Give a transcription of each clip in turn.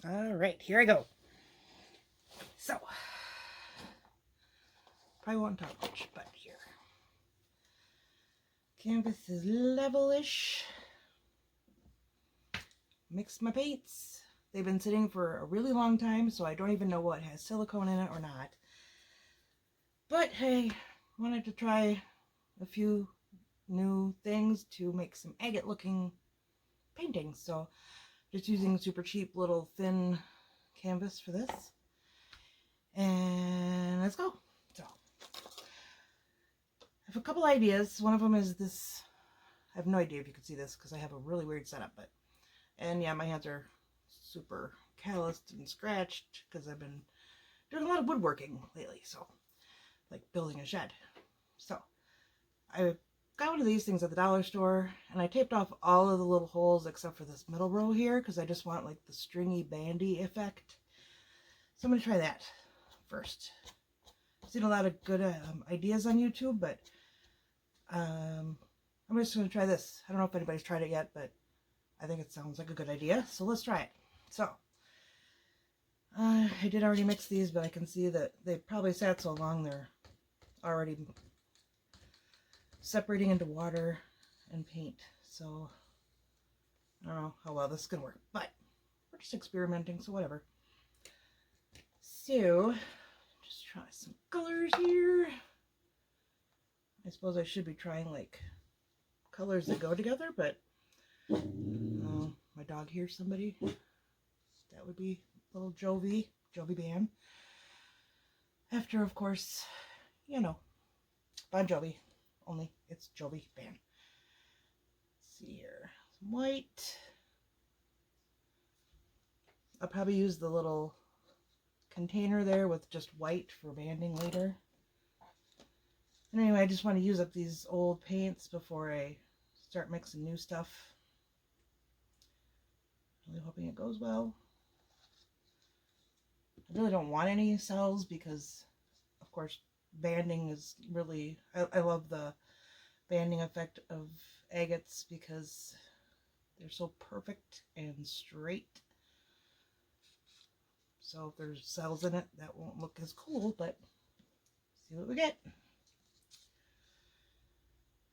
All right, here I go. So, probably won't talk much, but here. Canvas is levelish. Mix my paints. They've been sitting for a really long time, so I don't even know what has silicone in it or not. But hey, wanted to try a few new things to make some agate looking paintings. So just using super cheap little thin canvas for this. And let's go. So I have a couple ideas. One of them is this. I have no idea if you can see this because I have a really weird setup, but and yeah, my hands are super calloused and scratched because I've been doing a lot of woodworking lately, so like building a shed. So I got one of these things at the dollar store and I taped off all of the little holes except for this middle row here because I just want like the stringy bandy effect. So I'm going to try that first. I've seen a lot of good ideas on YouTube, but I'm just going to try this. I don't know if anybody's tried it yet, but I think it sounds like a good idea, so let's try it. So I did already mix these, but I can see that they probably sat so long they're already separating into water and paint. So I don't know how well this is going to work, but we're just experimenting, so whatever. So just try some colors here. I suppose I should be trying like colors that go together, but my dog hears somebody. That would be little Jovi Band. After, of course, you know, Bon Jovi, only it's Jovi Band. Let's see here, some white. I'll probably use the little container there with just white for banding later. And anyway, I just want to use up these old paints before I start mixing new stuff. Really hoping it goes well. I really don't want any cells because, of course, banding is really, I love the banding effect of agates because they're so perfect and straight. So if there's cells in it, that won't look as cool, but see what we get.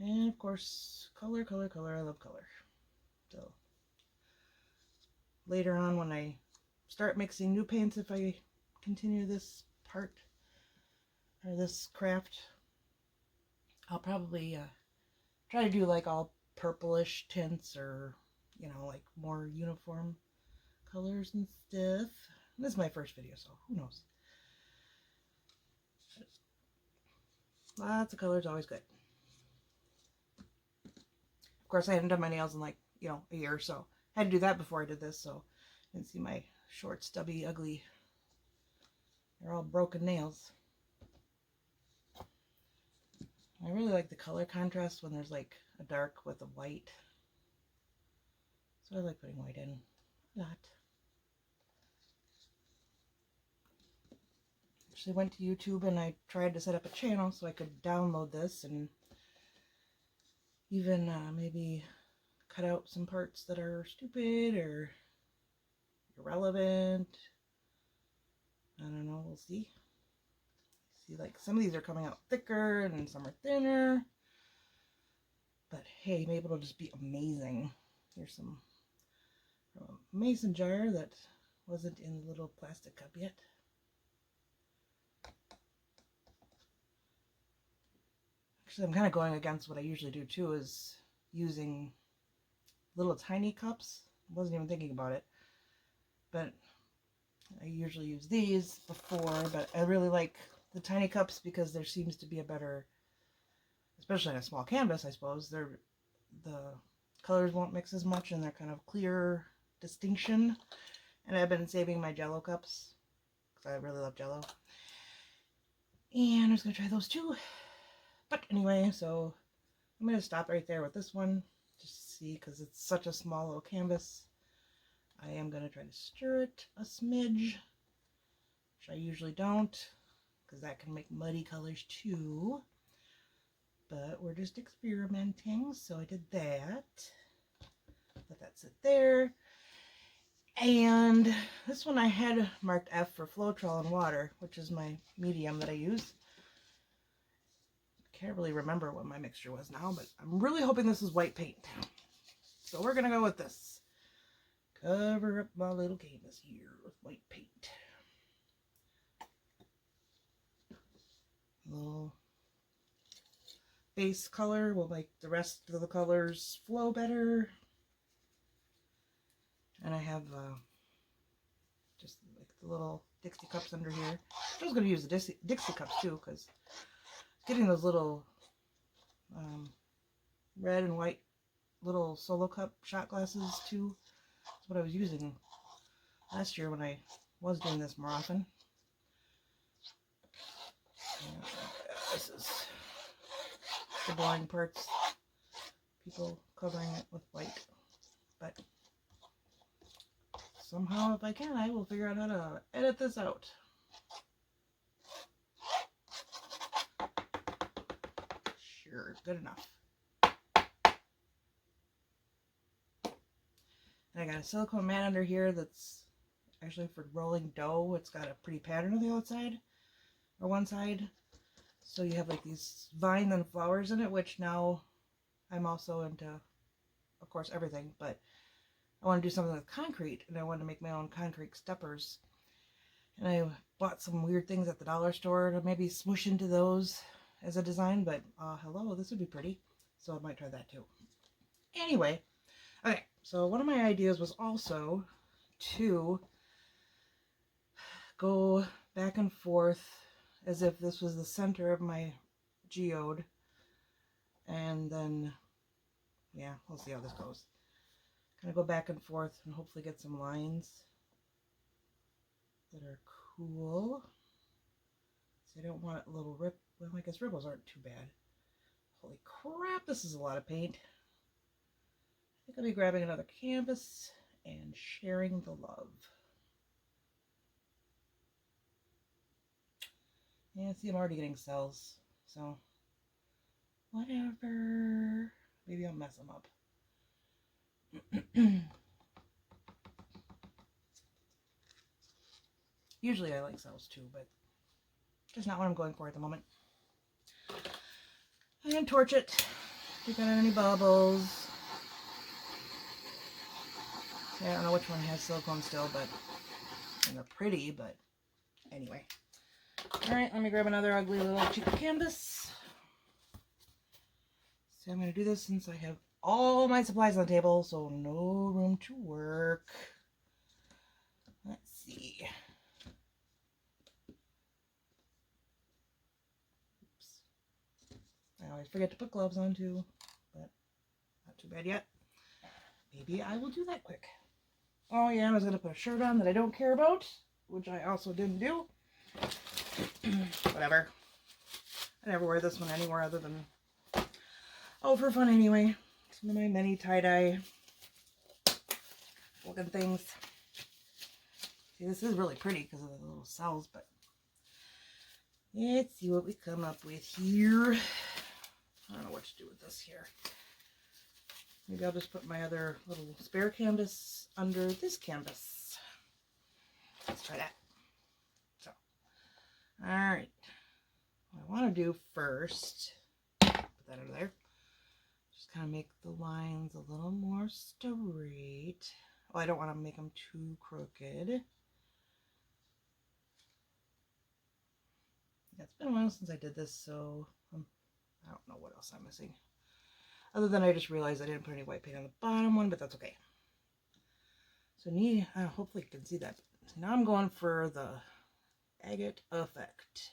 And of course, color, color, color. I love color. So later on when I start mixing new paints, if I continue this part or this craft, I'll probably try to do like all purplish tints or, you know, like more uniform colors and stuff. This is my first video, so who knows. Lots of colors, always good. Of course, I hadn't done my nails in like, you know, a year or so. I had to do that before I did this, so you can see my short, stubby, ugly, they're all broken nails. I really like the color contrast when there's like a dark with a white. So I like putting white in a lot. Actually went to YouTube and I tried to set up a channel so I could download this and even maybe cut out some parts that are stupid or irrelevant. I don't know, we'll see. See, like some of these are coming out thicker and some are thinner. But hey, maybe it'll just be amazing. Here's some from a mason jar that wasn't in the little plastic cup yet. Actually, I'm kind of going against what I usually do too, is using little tiny cups. I wasn't even thinking about it, but I usually use these before, but I really like the tiny cups because there seems to be a better, especially on a small canvas, I suppose, the colors won't mix as much and they're kind of clear distinction. And I've been saving my Jello cups because I really love Jello. And I'm just going to try those too. But anyway, so I'm going to stop right there with this one just to see because it's such a small little canvas. I am going to try to stir it a smidge, which I usually don't because that can make muddy colors too. But we're just experimenting, so I did that. Let that sit there. And this one I had marked F for Floetrol and water, which is my medium that I use. Can't really remember what my mixture was now, but I'm really hoping this is white paint. So we're going to go with this. Cover up my little canvas here with white paint. Little base color will make the rest of the colors flow better. And I have just like the little Dixie cups under here. I was going to use the Dixie cups too, because getting those little red and white little solo cup shot glasses too. That's what I was using last year when I was doing this more often. And this is the boring parts. People covering it with white. But somehow, if I can, I will figure out how to edit this out. Sure, good enough. And I got a silicone mat under here that's actually for rolling dough. It's got a pretty pattern on the outside, or one side. So you have like these vines and flowers in it, which now I'm also into, of course, everything. But I want to do something with concrete, and I wanted to make my own concrete steppers. And I bought some weird things at the dollar store to maybe smoosh into those as a design. But hello, this would be pretty. So I might try that too. Anyway, okay. So one of my ideas was also to go back and forth as if this was the center of my geode. And then, yeah, we'll see how this goes. Kind of go back and forth and hopefully get some lines that are cool. So I don't want a little rip. Well, I guess ripples aren't too bad. Holy crap, this is a lot of paint. I think I'll be grabbing another canvas and sharing the love. Yeah, see, I'm already getting cells, so whatever. Maybe I'll mess them up. Usually I like cells too, but just not what I'm going for at the moment. I'm gonna torch it. Take out any bubbles. I don't know which one has silicone still, but and they're pretty, but anyway. Alright, let me grab another ugly little cheap canvas. So I'm going to do this since I have all my supplies on the table, so no room to work. Let's see. Oops. I always forget to put gloves on too, but not too bad yet. Maybe I will do that quick. Oh yeah, I was going to put a shirt on that I don't care about, which I also didn't do. Whatever. I never wear this one anywhere other than, oh, for fun anyway. Some of my mini tie-dye looking things. See, this is really pretty because of the little cells, but let's see what we come up with here. I don't know what to do with this here. Maybe I'll just put my other little spare canvas under this canvas. Let's try that. So, alright. What I want to do first, put that under there, just kind of make the lines a little more straight. Oh, I don't want to make them too crooked. Yeah, it's been a while since I did this, so I don't know what else I'm missing. Other than I just realized I didn't put any white paint on the bottom one, but that's okay. So hopefully you can see that. So now I'm going for the agate effect.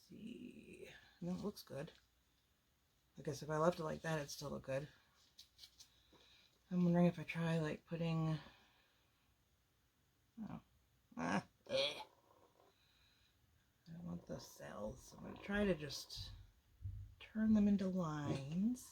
Let's see. No, it looks good. I guess if I left it like that, it'd still look good. I'm wondering if I try like putting, I want the cells. So I'm going to try to just turn them into lines.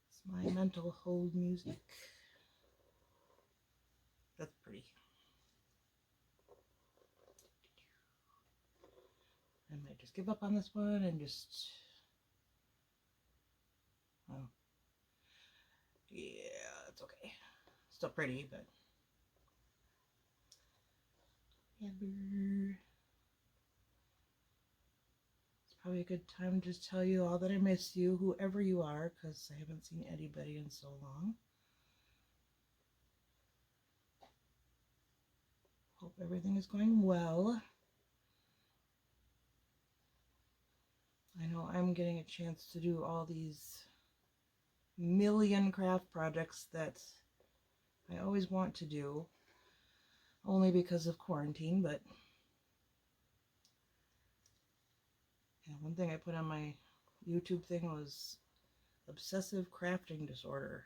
It's my mental hold music. That's pretty. I might just give up on this one and just, well, yeah, it's okay. Still pretty, but Amber. It's probably a good time to just tell you all that I miss you, whoever you are, because I haven't seen anybody in so long. Hope everything is going well. I know I'm getting a chance to do all these million craft projects that I always want to do, only because of quarantine, but yeah, one thing I put on my YouTube thing was obsessive crafting disorder,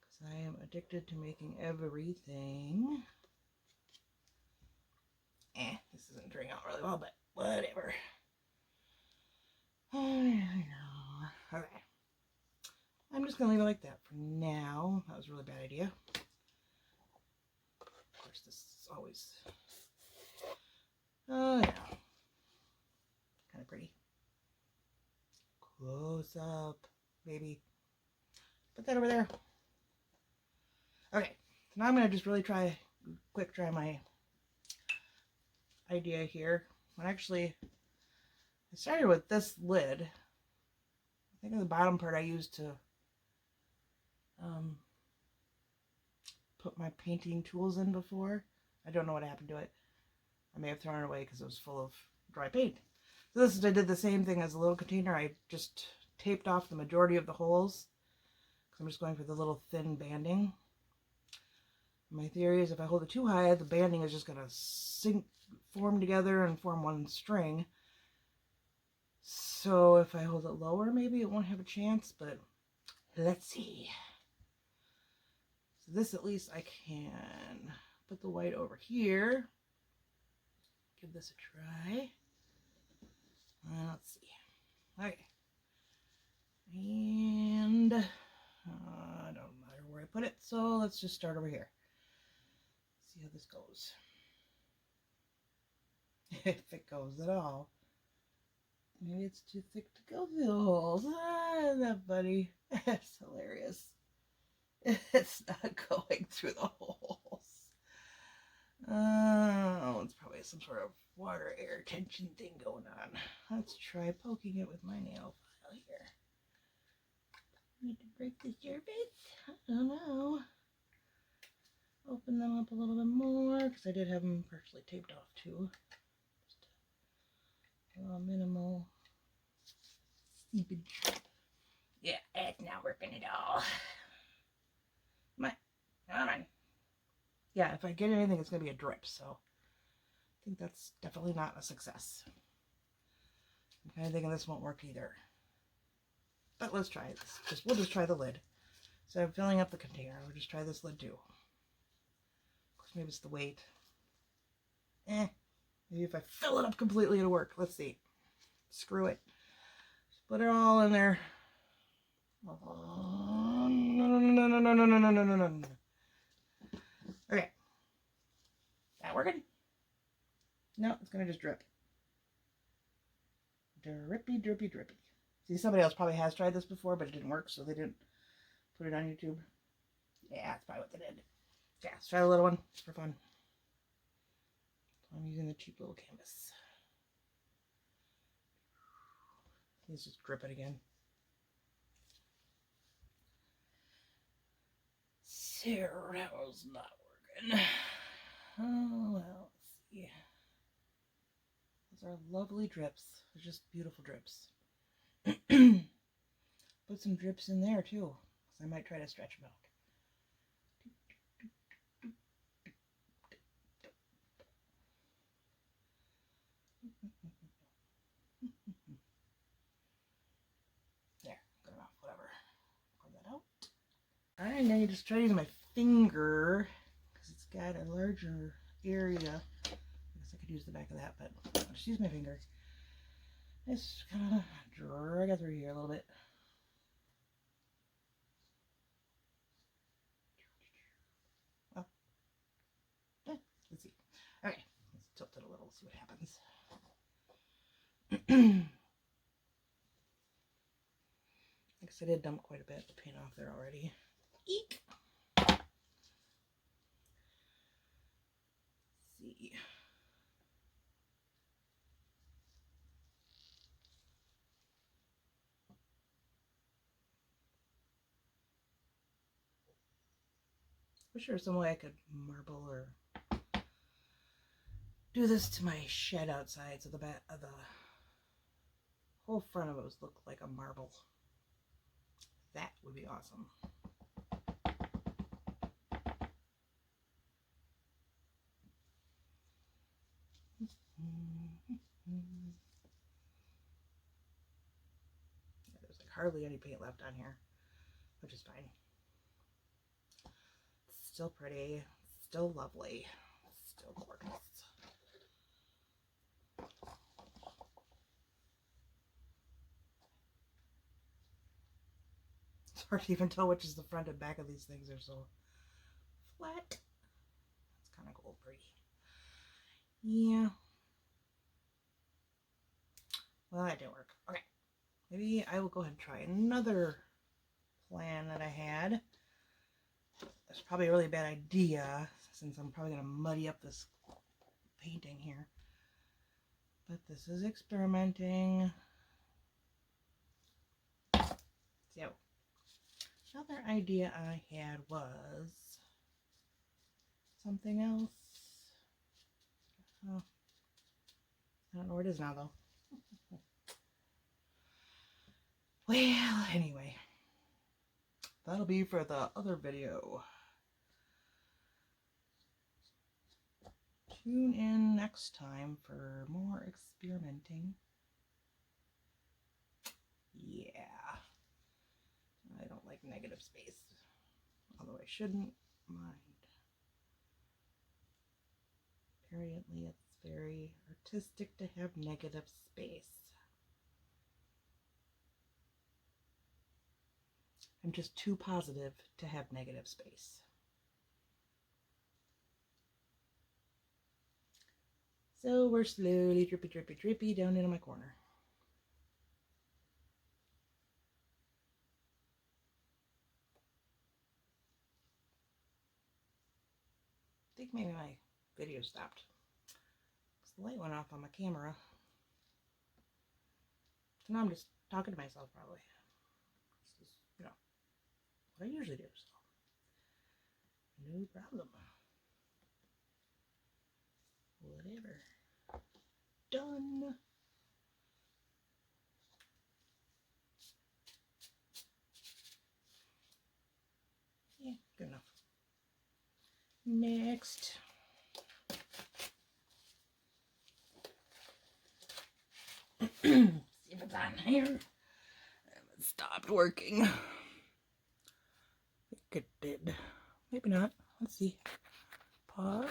because I am addicted to making everything. This isn't turning out really well, but whatever. I know. Okay. I'm just going to leave it like that for now. That was a really bad idea. Of course, this is always... Oh, yeah. Kind of pretty. Close up, baby. Put that over there. Okay. So now I'm going to just really try my idea here. When actually, I started with this lid. I think the bottom part I used to put my painting tools in before. I don't know what happened to it. I may have thrown it away because it was full of dry paint. So this is, I did the same thing as the little container. I just taped off the majority of the holes because I'm just going for the little thin banding. My theory is if I hold it too high, the banding is just going to form together and form one string. So if I hold it lower, maybe it won't have a chance, but let's see. So this, at least I can put the white over here. Give this a try. Let's see. Okay. And I don't matter where I put it, so let's just start over here. See how this goes. If it goes at all. Maybe it's too thick to go through the holes. Isn't that funny? It's hilarious. It's not going through the holes. Oh, it's probably some sort of water air tension thing going on. Let's try poking it with my nail file here. Need to break the surface? I don't know. Open them up a little bit more because I did have them partially taped off too. Just a little minimal seepage. Yeah, it's not working at all. Come on. Yeah, if I get anything, it's going to be a drip, so I think that's definitely not a success. I'm kind of thinking this won't work either. But let's try this. We'll just try the lid. So I'm filling up the container. We'll just try this lid too. Of course, maybe it's the weight. Maybe if I fill it up completely, it'll work. Let's see. Screw it. Just put it all in there. Oh, no. Okay. That working? No, it's going to just drip. Drippy, drippy, drippy. See, somebody else probably has tried this before, but it didn't work, so they didn't put it on YouTube. Yeah, that's probably what they did. Yeah, let's try the little one for fun. I'm using the cheap little canvas. Let's just drip it again. So that was not working. Oh, well, let's see. Those are lovely drips. They're just beautiful drips. Put some drips in there too, because I might try to stretch them out. There, good enough, whatever. Pour that out. Alright, now you just try using my finger, because it's got a larger area. I guess I could use the back of that, but I'll just use my finger. Just kind of drag it through here a little bit. Well, let's see. Okay, let's tilt it a little, see what happens. I guess I did dump quite a bit of paint off there already. Eek! Let's see. Wish there was some way I could marble or do this to my shed outside so the back of the whole front of it was look like a marble. That would be awesome. There's like hardly any paint left on here, which is fine. It's still pretty, still lovely, still gorgeous. It's hard to even tell which is the front and back of these things. They're so flat. It's kind of gold pretty. Yeah. Well, that didn't work. Okay. Maybe I will go ahead and try another plan that I had. It's probably a really bad idea since I'm probably going to muddy up this painting here. But this is experimenting. So, another idea I had was something else. Oh, I don't know where it is now though. Well, anyway, that'll be for the other video. Tune in next time for more experimenting. Yeah. I don't like negative space, although I shouldn't mind. Apparently it's very artistic to have negative space. I'm just too positive to have negative space. So we're slowly drippy, drippy, drippy down into my corner. I think maybe my video stopped. The light went off on my camera. So now I'm just talking to myself probably. This is, you know, what I usually do, so no problem. Whatever. Done. Yeah, good enough. Next. See if it's on here. It stopped working. I think it did. Maybe not. Let's see. Pause.